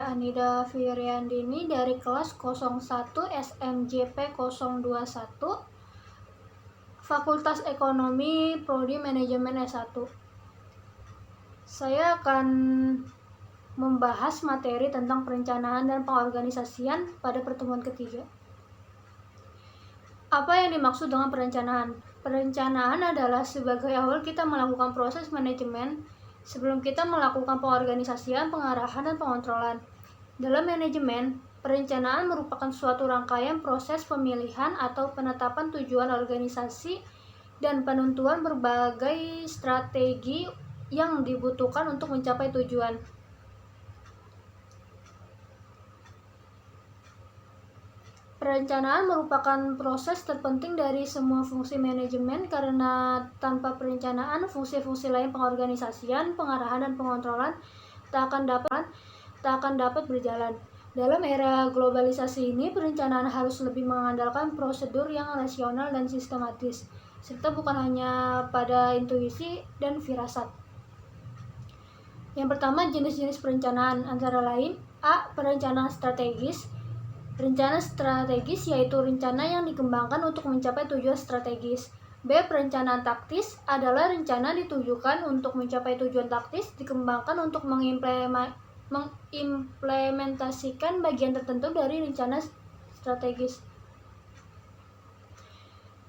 Anida Firyandini dari kelas 01 SMJP 021 Fakultas Ekonomi Prodi Manajemen S1. Saya akan membahas materi tentang perencanaan dan pengorganisasian pada pertemuan ketiga. Apa yang dimaksud dengan perencanaan? Perencanaan adalah sebagai awal kita melakukan proses manajemen sebelum kita melakukan pengorganisasian, pengarahan, dan pengontrolan. Dalam manajemen, perencanaan merupakan suatu rangkaian proses pemilihan atau penetapan tujuan organisasi dan penentuan berbagai strategi yang dibutuhkan untuk mencapai tujuan. Perencanaan merupakan proses terpenting dari semua fungsi manajemen karena tanpa perencanaan, fungsi-fungsi lain pengorganisasian, pengarahan, dan pengontrolan tak akan dapat berjalan. Dalam era globalisasi ini, perencanaan harus lebih mengandalkan prosedur yang rasional dan sistematis, serta bukan hanya pada intuisi dan firasat. Yang pertama, jenis-jenis perencanaan antara lain: A. Perencanaan strategis. Rencana strategis yaitu rencana yang dikembangkan untuk mencapai tujuan strategis. B. Perencanaan taktis adalah rencana ditujukan untuk mencapai tujuan taktis, dikembangkan untuk mengimplementasikan bagian tertentu dari rencana strategis.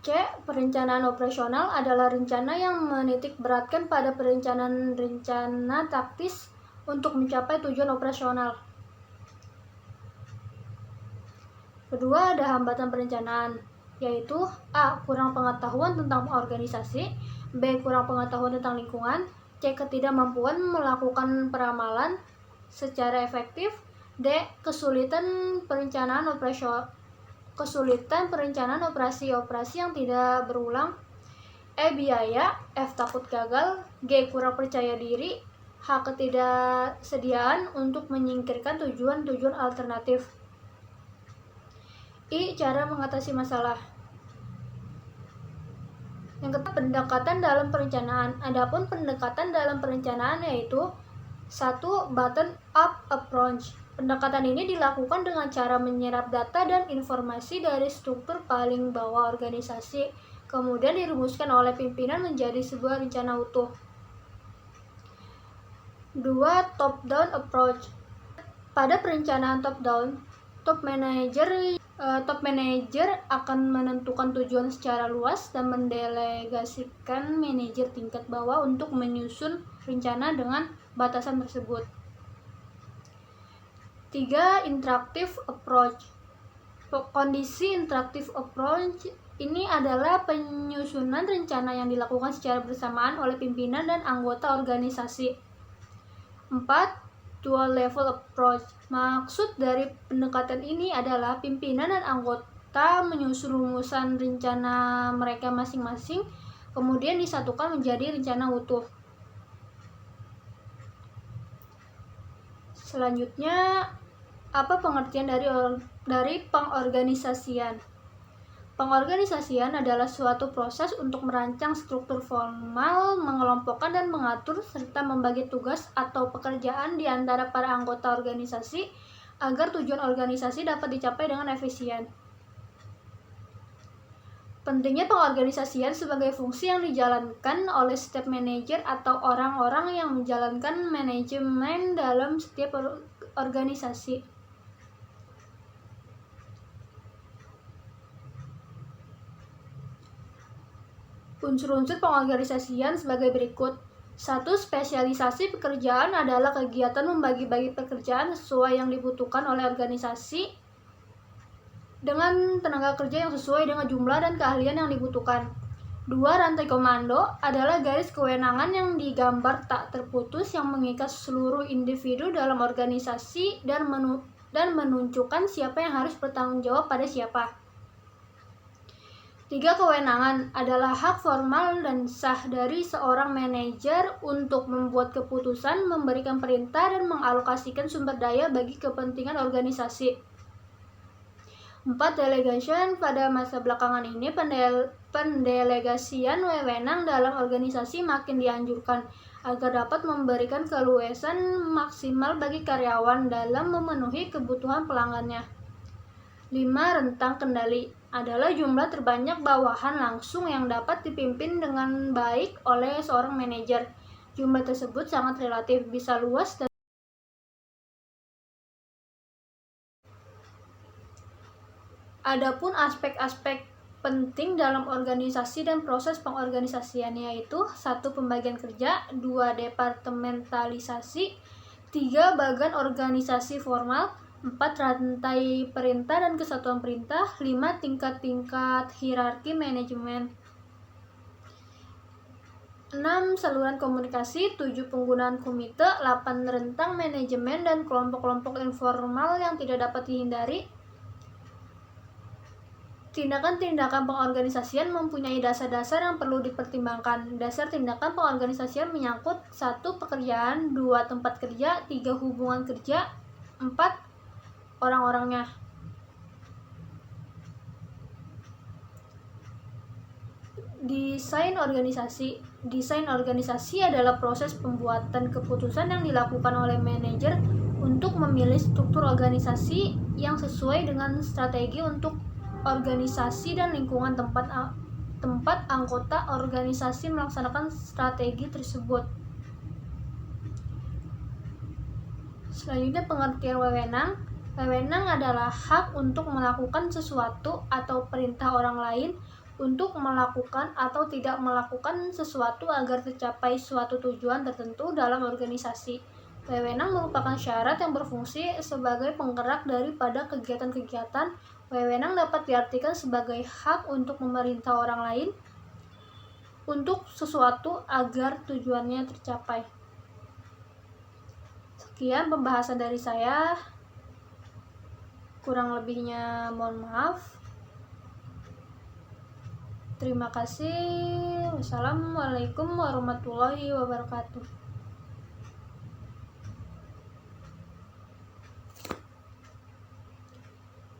C. Perencanaan operasional adalah rencana yang menitik beratkan pada perencanaan rencana taktis untuk mencapai tujuan operasional. Kedua, ada hambatan perencanaan, yaitu A. Kurang pengetahuan tentang organisasi, B. Kurang pengetahuan tentang lingkungan, C. Ketidakmampuan melakukan peramalan secara efektif, D. Kesulitan perencanaan operasi-operasi yang tidak berulang, E. Biaya, F. Takut gagal, G. Kurang percaya diri, H. Ketidaksediaan untuk menyingkirkan tujuan-tujuan alternatif. I. Cara mengatasi masalah. Yang ketiga, pendekatan dalam perencanaan. Adapun pendekatan dalam perencanaan yaitu 1. Bottom-up approach. Pendekatan ini dilakukan dengan cara menyerap data dan informasi dari struktur paling bawah organisasi, kemudian dirumuskan oleh pimpinan menjadi sebuah rencana utuh. 2. Top-down approach. Pada perencanaan top-down, top manager akan menentukan tujuan secara luas dan mendelegasikan manajer tingkat bawah untuk menyusun rencana dengan batasan tersebut. 3. Interactive approach. Kondisi interactive approach ini adalah penyusunan rencana yang dilakukan secara bersamaan oleh pimpinan dan anggota organisasi. 4. Dual level approach. Maksud dari pendekatan ini adalah pimpinan dan anggota menyusun rumusan rencana mereka masing-masing, kemudian disatukan menjadi rencana utuh. Selanjutnya, apa pengertian dari pengorganisasian? Pengorganisasian adalah suatu proses untuk merancang struktur formal, mengelompokkan dan mengatur, serta membagi tugas atau pekerjaan di antara para anggota organisasi agar tujuan organisasi dapat dicapai dengan efisien. Pentingnya pengorganisasian sebagai fungsi yang dijalankan oleh setiap manajer atau orang-orang yang menjalankan manajemen dalam setiap organisasi. Unsur-unsur pengorganisasian sebagai berikut. 1. Spesialisasi pekerjaan adalah kegiatan membagi-bagi pekerjaan sesuai yang dibutuhkan oleh organisasi dengan tenaga kerja yang sesuai dengan jumlah dan keahlian yang dibutuhkan. 2. Rantai komando adalah garis kewenangan yang digambar tak terputus yang mengikat seluruh individu dalam organisasi dan menunjukkan siapa yang harus bertanggung jawab pada siapa. 3. Kewenangan adalah hak formal dan sah dari seorang manajer untuk membuat keputusan, memberikan perintah, dan mengalokasikan sumber daya bagi kepentingan organisasi. 4. Delegation. Pada masa belakangan ini, pendelegasian wewenang dalam organisasi makin dianjurkan agar dapat memberikan keluasan maksimal bagi karyawan dalam memenuhi kebutuhan pelanggannya. 5. Rentang kendali adalah jumlah terbanyak bawahan langsung yang dapat dipimpin dengan baik oleh seorang manajer. Jumlah tersebut sangat relatif, bisa luas dan adapun aspek-aspek penting dalam organisasi dan proses pengorganisasiannya yaitu 1. Pembagian kerja, 2. Departementalisasi, 3. Bagan organisasi formal, 4. Rantai perintah dan kesatuan perintah, 5. Tingkat-tingkat hierarki manajemen, 6. Saluran komunikasi, 7. Penggunaan komite, 8. Rentang manajemen dan kelompok-kelompok informal yang tidak dapat dihindari. Tindakan-tindakan pengorganisasian mempunyai dasar-dasar yang perlu dipertimbangkan. Dasar tindakan pengorganisasian menyangkut 1. Pekerjaan, 2. Tempat kerja, 3. Hubungan kerja, 4. Orang-orangnya. Desain organisasi. Desain organisasi adalah proses pembuatan keputusan yang dilakukan oleh manajer untuk memilih struktur organisasi yang sesuai dengan strategi untuk organisasi dan lingkungan tempat anggota organisasi melaksanakan strategi tersebut. Selanjutnya, pengertian wewenang. Wewenang adalah hak untuk melakukan sesuatu atau perintah orang lain untuk melakukan atau tidak melakukan sesuatu agar tercapai suatu tujuan tertentu dalam organisasi. Wewenang merupakan syarat yang berfungsi sebagai penggerak daripada kegiatan-kegiatan. Wewenang dapat diartikan sebagai hak untuk memerintah orang lain untuk sesuatu agar tujuannya tercapai. Sekian pembahasan dari saya. Kurang lebihnya mohon maaf. Terima kasih. Wassalamualaikum warahmatullahi wabarakatuh.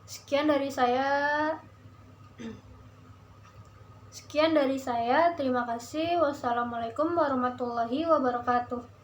Sekian dari saya. Terima kasih. Wassalamualaikum warahmatullahi wabarakatuh.